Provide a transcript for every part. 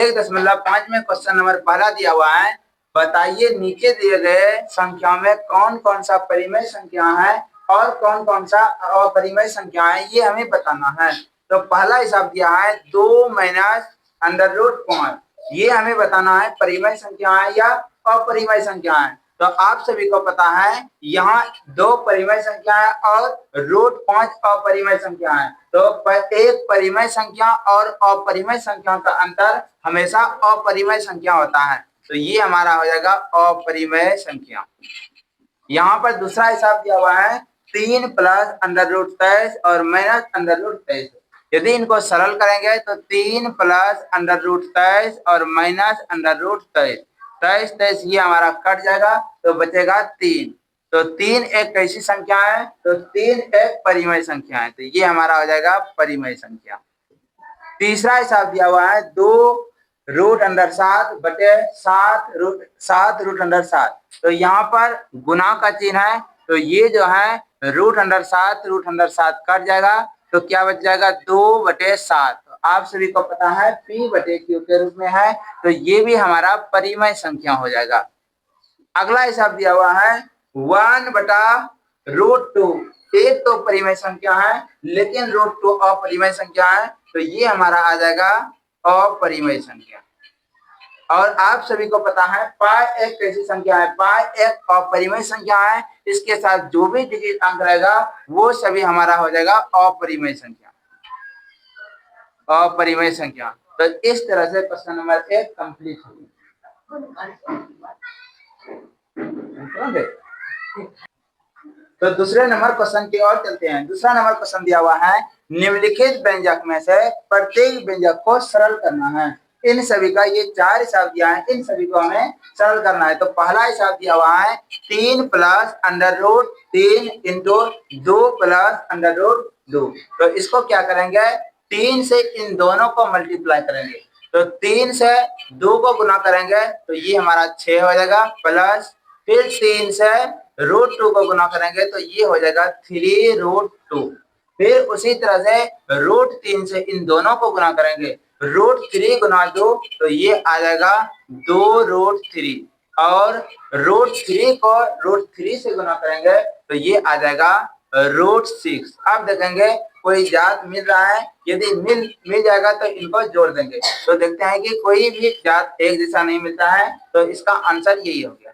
1.5 में question number पहला दिया हुआ है। बताइए नीचे दिए गए संख्या में कौन कौन सा परिमेय संख्या है और कौन कौन सा अपरिमेय संख्या है, ये हमें बताना है। तो पहला हिसाब दिया है 2 माइनस √5, ये हमें बताना है परिमेय संख्या है या अपरिमेय संख्या है। तो आप सभी को पता है यहाँ 2 परिमेय संख्या है और √5 अपरिमेय संख्या है। तो एक परिमेय संख्या और अपरिमेय संख्या का अंतर हमेशा अपरिमेय संख्या होता है। तो ये हमारा हो जाएगा अपरिमेय संख्या। यहाँ पर दूसरा हिसाब दिया हुआ है 3 प्लस √23 और माइनस √23। यदि इनको सरल करेंगे तो 3 प्लस √23 और माइनस √23, 23 ये हमारा कट जाएगा तो बचेगा 3। तो 3 एक कैसी संख्या है? तो 3 एक परिमेय संख्या है। तो ये हमारा हो जाएगा परिमेय संख्या। तीसरा हिसाब दिया हुआ है 2 √7 बटे 7 तो यहाँ पर गुना का चिन्ह है। तो ये जो है √7 कट जाएगा तो क्या बच जाएगा 2/7। तो आप सभी को पता है P/Q के रूप में है। तो ये भी हमारा परिमेय संख्या हो जाएगा। अगला हिसाब दिया हुआ है 1/√2। एक तो परिमेय संख्या है लेकिन √2 अपरिमेय संख्या है। तो ये हमारा आ जाएगा अपरिमेय संख्या। और आप सभी को पता है पाई एक कैसी संख्या है? पाई एक अपरिमेय संख्या है। इसके साथ जो भी डिजिट अंक रहेगा वो सभी हमारा हो जाएगा अपरिमेय संख्या, अपरिमेय संख्या। तो इस तरह से क्वेश्चन नंबर 1 कंप्लीट होगी। तो दूसरे नंबर क्वेश्चन की ओर चलते हैं। दूसरा नंबर क्वेश्चन दिया हुआ है निम्नलिखित व्यंजक में से प्रत्येक व्यंजक को सरल करना है। इन सभी का ये 4 हिसाब दिया है, इन सभी को हमें सरल करना है। तो पहला हिसाब दिया हुआ है 3 प्लस √3 इंटू 2 प्लस √2। तो इसको क्या करेंगे? 3 से इन दोनों को मल्टीप्लाई करेंगे। तो 3 से 2 को गुना करेंगे तो ये हमारा 6 हो जाएगा, प्लस फिर 3 से √2 को गुना करेंगे तो ये हो जाएगा 3√2। फिर उसी तरह से √3 से इन दोनों को गुना करेंगे, √3 गुना 2 तो ये आ जाएगा 2√3 और √3 को √3 से गुना करेंगे तो ये आ जाएगा √6। अब देखेंगे कोई जात मिल रहा है, यदि मिल जाएगा तो इनको जोड़ देंगे। तो देखते हैं कि कोई भी जात एक जैसा नहीं मिलता है, तो इसका आंसर यही हो गया।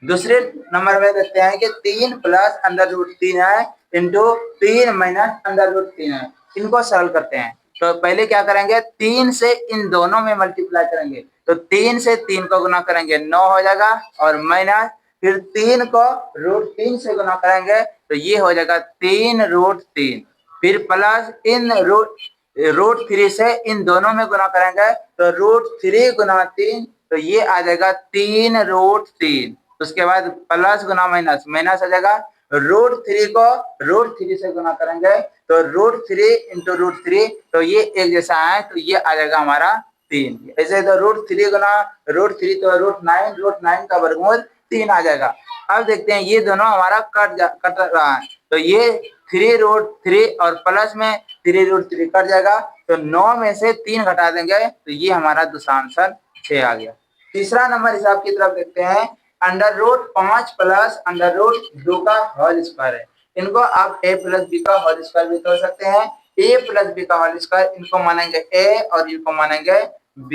दूसरे नंबर में देखते हैं कि 3 प्लस √3 है इंटू 3 माइनस √3 है। इनको सरल करते हैं। तो पहले क्या करेंगे? 3 से इन दोनों में मल्टीप्लाई करेंगे। तो 3 से 3 को गुना करेंगे 9 हो जाएगा, और माइनस फिर 3 को √3 से गुना करेंगे तो ये हो जाएगा 3√3। फिर प्लस इन √3 से इन दोनों में गुना करेंगे तो √3 गुना 3 तो ये आ जाएगा 3√3। उसके बाद प्लस गुना माइनस, माइनस आ जाएगा। √3 को √3 से गुना करेंगे तो √3 इंटू √3 तो ये एक जैसा है, तो ये आ जाएगा हमारा 3। ऐसे तो √3 गुना √3 तो √9 का वर्गमूल 3 आ जाएगा। अब देखते हैं ये दोनों हमारा कट रहा है। तो ये 3√3 और प्लस में 3√3 कट जाएगा। तो 9 में से 3 घटा देंगे तो ये हमारा दूसरा आंसर 6 आ गया। तीसरा नंबर हिसाब की तरफ देखते हैं। √5 प्लस √2 का होल स्क्वायर है। इनको आप a प्लस बी का होल स्क्वायर भी कर सकते हैं। a प्लस बी का होल स्क्वायर इनको मानेंगे a और इनको मानेंगे b।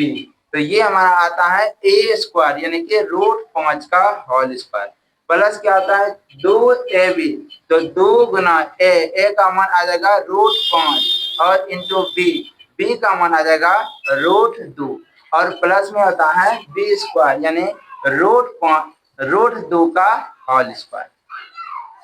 तो ये हमारा आता है a स्क्वायर यानी कि √5 का होल स्क्वायर, प्लस क्या आता है 2ab। तो 2 गुना a का मान आ जाएगा √5 और इंटू b का मान आ जाएगा √2 और प्लस में होता है b स्क्वायर यानी √2 का होल स्क्वायर।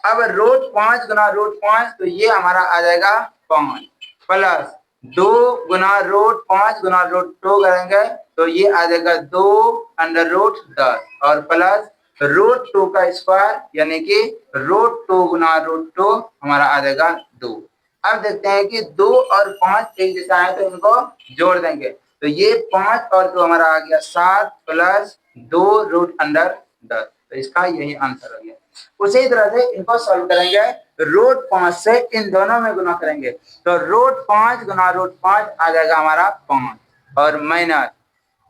अब √5 गुना √5 तो ये हमारा आ जाएगा 5, प्लस 2 गुना √5 गुना √2 करेंगे तो ये आ जाएगा 2√10 और प्लस √2 का स्क्वायर यानी कि √2 गुना √2 हमारा आ जाएगा 2। अब देखते हैं कि 2 और 5 एक जैसा है तो इनको जोड़ देंगे। तो ये 5 और 2 हमारा आ गया 7 प्लस 2√10। तो इसका यही आंसर हो गया। उसी तरह से इनको सॉल्व करेंगे। √5 से इन दोनों में गुना करेंगे तो √5 गुना √5 आ जाएगा हमारा 5 और माइनस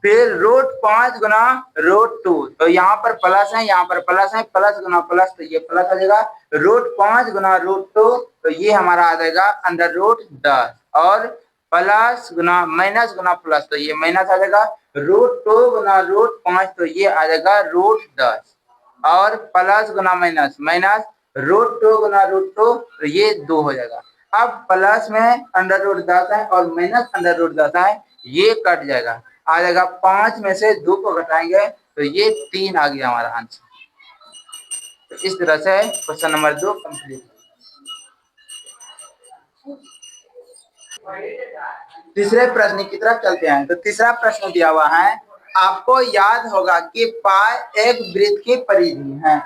फिर रूट 5 गुना रूट 2, तो यहाँ पर प्लस है, यहाँ पर प्लस है, प्लस गुना प्लस, तो ये प्लस आ जाएगा। रूट 5 गुना रूट 2, तो ये हमारा आ जाएगा अंडर रूट 10, और प्लस गुना माइनस गुना प्लस, तो ये माइनस आ जाएगा। रूट 2 गुना रूट 5, तो ये आ जाएगा रूट 10, और प्लस गुना माइनस माइनस, रूट 2 गुना रूट 2, तो ये 2 हो जाएगा। अब प्लस में अंडर रूट 10 है और माइनस अंडर रूट 10 है, ये कट जाएगा, आ जाएगा 5 में से 2 को घटाएंगे तो ये 3 आ गया हमारा आंसर। तो इस तरह से क्वेश्चन नंबर 2 कंप्लीट। तीसरे प्रश्न की तरफ चलते हैं। तो तीसरा प्रश्न दिया हुआ है, आपको याद होगा कि पाई एक वृत्त की परिधि है,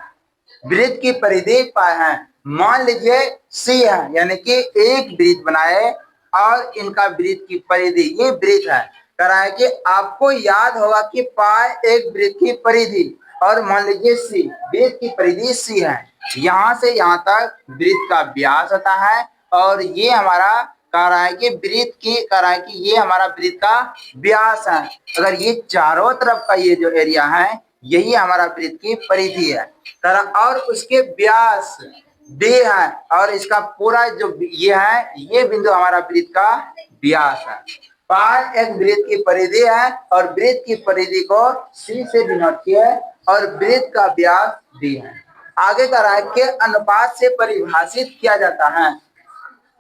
वृत्त की परिधि पाई है। मान लीजिए सी है, यानी कि एक वृत्त बनाए और इनका वृत्त की परिधि, ये वृत्त है, कह रहा है कि आपको याद होगा कि पाई एक वृत्त की परिधि, और मान लीजिए सी, वृत्त की परिधि सी है, यहाँ से यहाँ तक वृत्त का व्यास होता है, और ये हमारा कह रहा है कि वृत्त की, कह रहा है कि ये हमारा वृत्त का व्यास है। अगर ये चारों तरफ का ये जो एरिया है, यही हमारा वृत्त की परिधि है, और उसके व्यास डी है, और इसका पूरा जो ये है, ये बिंदु हमारा वृत्त का व्यास है। पाई एक वृत्त की परिधि है, और वृत्त की परिधि को सी से डिनोट किया है, और वृत्त का व्यास डी है। आगे का रहा है कि अनुपात से परिभाषित किया जाता है।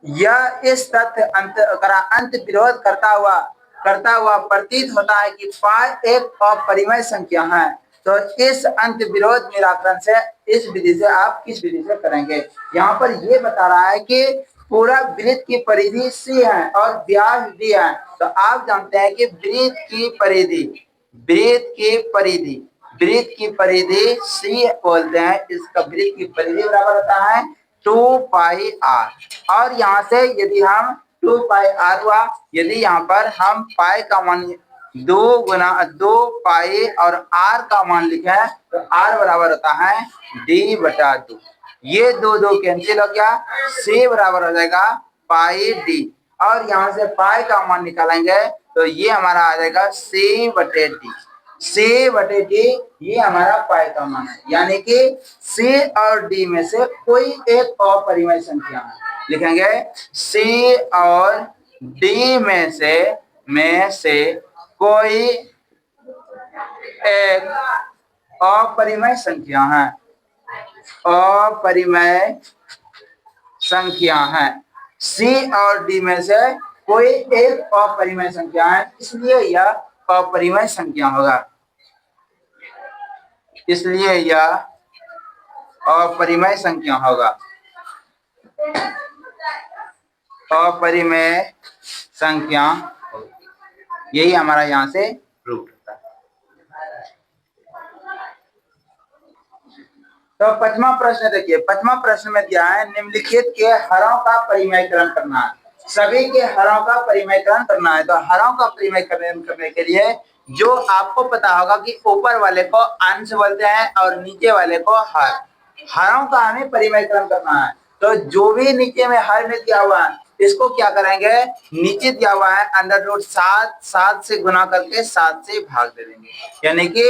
यह इस तथ्य अंत विरोध करता हुआ प्रतीत होता है कि पाई एक अपरिमेय संख्या है। तो इस अंत विरोध निराकरण से, इस विधि से आप किस विधि से करेंगे? यहाँ पर ये बता रहा है कि पूरा वृत्त की परिधि सी है और व्यास डी है। तो आप जानते हैं कि वृत्त की परिधि, वृत्त की परिधि सी बोलते हैं। इसका वृत्त की परिधि बराबर होता है 2 पाई आर, और यहाँ से यदि हम 2 पाई आर हुआ, यदि यहाँ पर हम पाई का मान 2 पाई और आर का मान लिखे हैं, तो आर बराबर होता है डी बटा 2। ये 2 कैंसिल हो गया, सी बराबर हो जाएगा पाई डी, और यहाँ से पाई का मान निकालेंगे तो ये हमारा आ जाएगा सी बटे डी। सी बटे डी ये हमारा पाई का मान है, यानी कि सी और डी में से कोई एक अपरिमेय संख्या है। लिखेंगे सी और डी में से कोई एक अपरिमेय संख्या है, अपरिमेय संख्या है। सी और डी में से कोई एक अपरिमेय संख्या है, इसलिए यह अपरिमेय संख्या होगा, इसलिए यह अपरिमेय संख्या होगा, अपरिमेय संख्या, यही हमारा यहाँ से प्रूफ होता है। तो पांचवा प्रश्न देखिए, पांचवा प्रश्न में दिया है निम्नलिखित के हरों का परिमेयकरण करना है। सभी के हरों का परिमेयकरण करना है। तो हरों का परिमेयकरण करने के लिए जो आपको पता होगा कि ऊपर वाले को अंश बोलते हैं और नीचे वाले को हर। हरों का हमें परिमेयकरण करना है। तो जो भी नीचे में हर में दिया हुआ है, इसको क्या करेंगे, नीचे दिया हुआ है अंडर रूट 7 से गुना करके 7 से भाग दे देंगे, यानी कि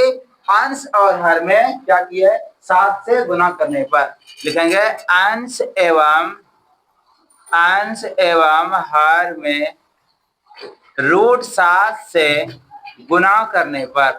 अंश और हर में क्या किया है, 7 से गुना करने पर लिखेंगे अंश एवं हर में रूट 7 से गुना करने पर,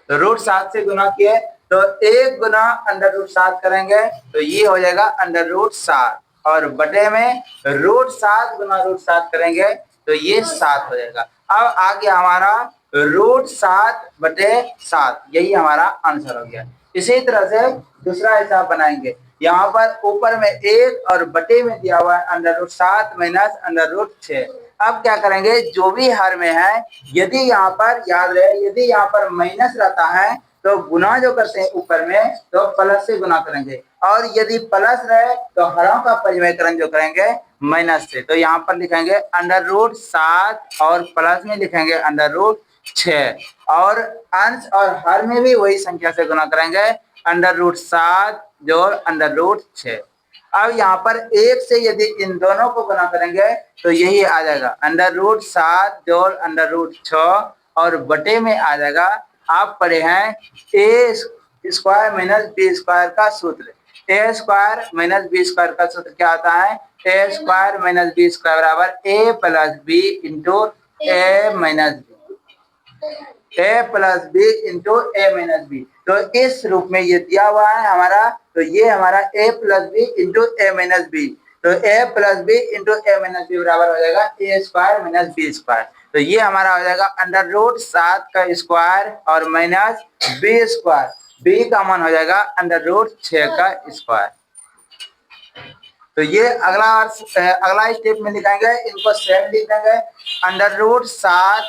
तो रूट 7 से गुना किए तो 1 गुना अंडर रूट 7 करेंगे तो ये हो जाएगा अंडर रूट 7, और बटे में रूट 7 गुना रूट 7 करेंगे तो ये 7 हो जाएगा। अब आ गया हमारा रूट 7 बटे 7, यही हमारा आंसर हो गया। इसी तरह से दूसरा हिसाब बनाएंगे। यहाँ पर ऊपर में 1 और बटे में दिया हुआ है under root 7 minus under root 6। अब क्या करेंगे, जो भी हर में है, यदि यहाँ पर याद रहे, यदि यहाँ पर माइनस रहता है तो गुना जो करते हैं ऊपर में तो प्लस से गुना करेंगे, और यदि प्लस रहे तो हरों का परिमेयकरण जो करेंगे माइनस से। तो यहाँ पर लिखेंगे अंडर रूट 7 और प्लस में लिखेंगे अंडर रूट 6, और अंश और हर में भी वही संख्या से गुना करेंगे अंडर रूट 7 जोड़ अंडर रूट 6। अब यहाँ पर 1 से यदि इन दोनों को गुना करेंगे तो यही आ जाएगा अंडर रूट 7 जोड़ अंडर रूट 6 और बटे में आ जाएगा, आप पढ़े हैं ए स्क्वायर माइनस बी स्क्वायर का सूत्र। ए स्क्वायर माइनस बी स्क्वायर का सूत्र क्या होता है? ए स्क्वायर माइनस बी स्क्वायर बराबर ए प्लस बी इंटू ए माइनस बी, ए प्लस बी इंटू ए माइनस बी। तो इस रूप में ये दिया हुआ है हमारा, तो ये हमारा ए प्लस बी इंटू ए माइनस बी, तो ए प्लस बी इंटू ए माइनस बी बराबर हो जाएगा ए स्क्वायर माइनस बी स्क्वायर। तो ये हमारा हो जाएगा अंडर रूट 7 का स्क्वायर और माइनस बी स्क्वायर, बी का मान हो जाएगा अंडर रूट 6 का स्क्वायर। तो ये अगला स्टेप में लिखाएंगे, इनको सेम लिख देंगे। Under root 7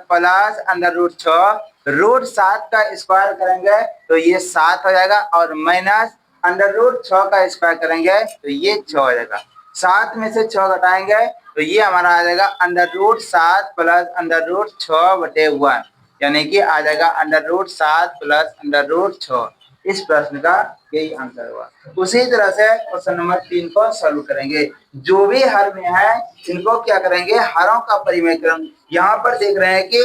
plus under root 6, root 7 का स्क्वायर करेंगे तो ये 7 हो जाएगा, और माइनस अंडर रूट 6 का स्क्वायर करेंगे तो ये 6 हो जाएगा। 7 में से 6 घटाएंगे तो ये हमारा आ जाएगा under root 7 plus under root 6 बटे 1, यानी कि आ जाएगा under root 7 plus under root 6। इस प्रश्न का यही आंसर हुआ। उसी तरह से क्वेश्चन नंबर 3 को सॉल्व करेंगे। जो भी हर में है इनको क्या करेंगे, हरों का परिमेय क्रम। यहाँ पर देख रहे हैं कि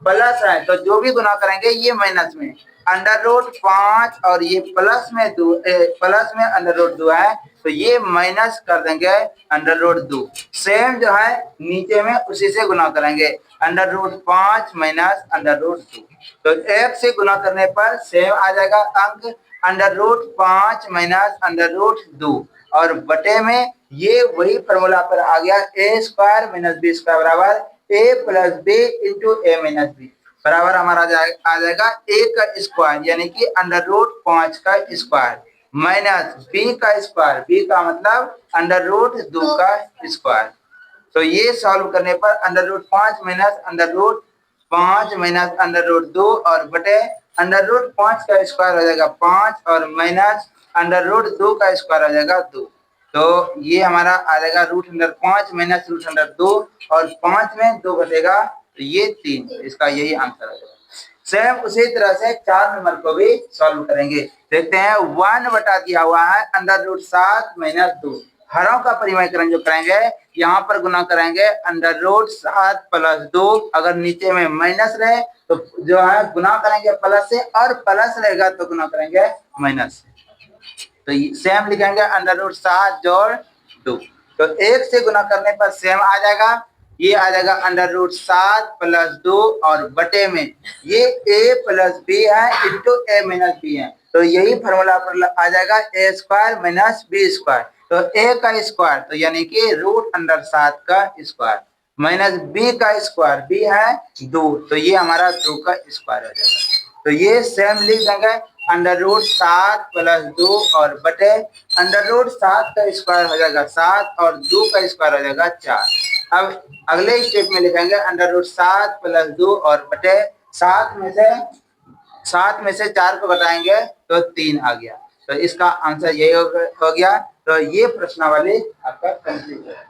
प्लस है तो जो भी गुना करेंगे ये माइनस में, अंडर रूट 5 और ये प्लस में 2, प्लस में अंडर रूट 2 है तो ये माइनस कर देंगे अंडर रूट 2। सेम जो है नीचे में उसी से गुना करेंगे, under root 5 minus under root 2। तो एक से गुना करने पर सेम आ जाएगा अंक under root 5 minus under root 2, और बटे में ये वही फॉर्मूला पर आ गया ए स्क्वायर माइनस बी स्क्वायर बराबर ए प्लस बी इंटू ए माइनस बी, बराबर हमारा आ जाएगा ए का स्क्वायर यानी कि अंडर रूट 5 का स्क्वायर माइनस बी का स्क्वायर, बी का मतलब अंडर रूट 2 का स्क्वायर। तो ये सॉल्व करने पर under root 5 minus under root 5 minus under root 2 और बटे अंडर रूट 5 का स्क्वायर हो जाएगा 5 और माइनस अंडर रूट 2 का स्क्वायर हो जाएगा 2। तो ये हमारा आ जाएगा root under 5 minus root under 2, और 5 में 2 घटेगा तो ये 3, इसका यही आंसर है। सेम उसी तरह से 4 नंबर को भी सॉल्व करेंगे। देखते हैं 1 बटा दिया हुआ है अंडर रूट 7 माइनस 2, हरों का परिमेयकरण जो करेंगे यहाँ पर गुना करेंगे अंडर रूट 7 प्लस 2, अगर नीचे में माइनस रहे तो जो है गुना करेंगे प्लस से, और प्लस रहेगा तो गुना करेंगे माइनस से। तो सेम लिखेंगे अंडर रूट 7 जोड़ 2, तो 1 से गुना करने पर सेम आ जाएगा, ये आ जाएगा अंडर रूट 7 प्लस 2 और बटे में ये a प्लस बी है इंटू ए माइनस बी है, तो यही फॉर्मूला पर आ जाएगा ए स्क्वायर माइनस बी स्क्वायर। तो a का स्क्वायर तो यानी कि रूट अंडर 7 का स्क्वायर माइनस b का स्क्वायर, b है 2 तो ये हमारा 2 का स्क्वायर हो जाएगा। तो ये सेम लिख देंगे अंडर रूट 7 प्लस 2 और बटे अंडर रूट 7 का स्क्वायर हो जाएगा 7 और 2 का स्क्वायर हो जाएगा 4। अब अगले स्टेप में लिखेंगे अंडर रूट 7 प्लस 2 और बटे 7 में से 4 को घटाएंगे तो 3 आ गया। तो इसका आंसर यही हो गया। तो ये प्रश्नावली आपका कंप्लीट है।